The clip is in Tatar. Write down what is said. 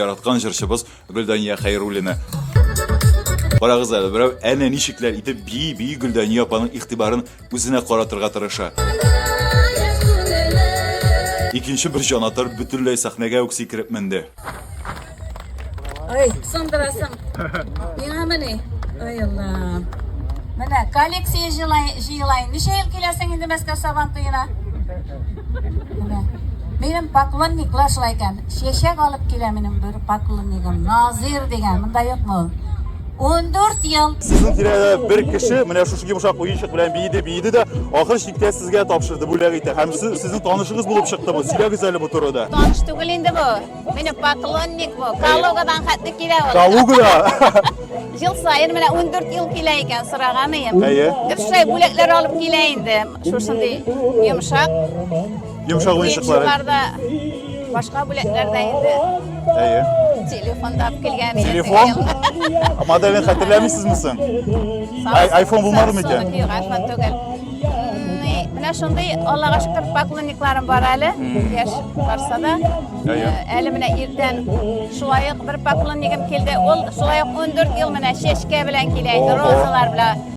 yaratgan jırşыбыз Güldaniya Xayrulina. Qarağız әлі, бірәу әне нишекләр итеп бии Güldaniya апаның игътибарын үзенә каратырга тырыша. İkinci bir janatар bütünләй сәхнәгә үк сикереп менде. Ай, сындырасың. Миңа менә. Ай Алла. Менә коллекция җыйлайын. Ничә ел киләсең инде Мәскәү Сабан туена? Менә. Benim поклонниклар шулай икән. Чәчәк алып килә минем бер поклоннигым. Назир дигән. Монда юкмы? 14 yıl. Sizin tirada bir kişi менә шушы йомшак уенчык белән бийди дә ахыр чиктә сезгә тапшырды бүләк итә. Һәм сезнең танышыгыз булып чыкты бу. Сөйләгез әле бу турыда. Tanış түгел инде бу. Минем поклонник бу. Калугадан хәтле килә ул. Калугада. Ел сайын менә 14 ел килә икән сыраганым. Әйе. Шулай бүләкләр алып килә инде. Шушындый йомшак. Йомшак уенчыклар. Башка бүләкләрдә инде. Әйе. Телефонда алып килгән. Telefon? Modelini hatırlamıyorsunuz musun? iPhone bulmadı mı икән? Юк, iPhone түгел. Менә шундый Аллага шөкер поклонникларым бар әле. Яшь барса да. Әле менә иртән шулай ук бер поклоннигым килде. Ул шулай ук 14 ел менә чәчкә белән килә инде, розалар белән.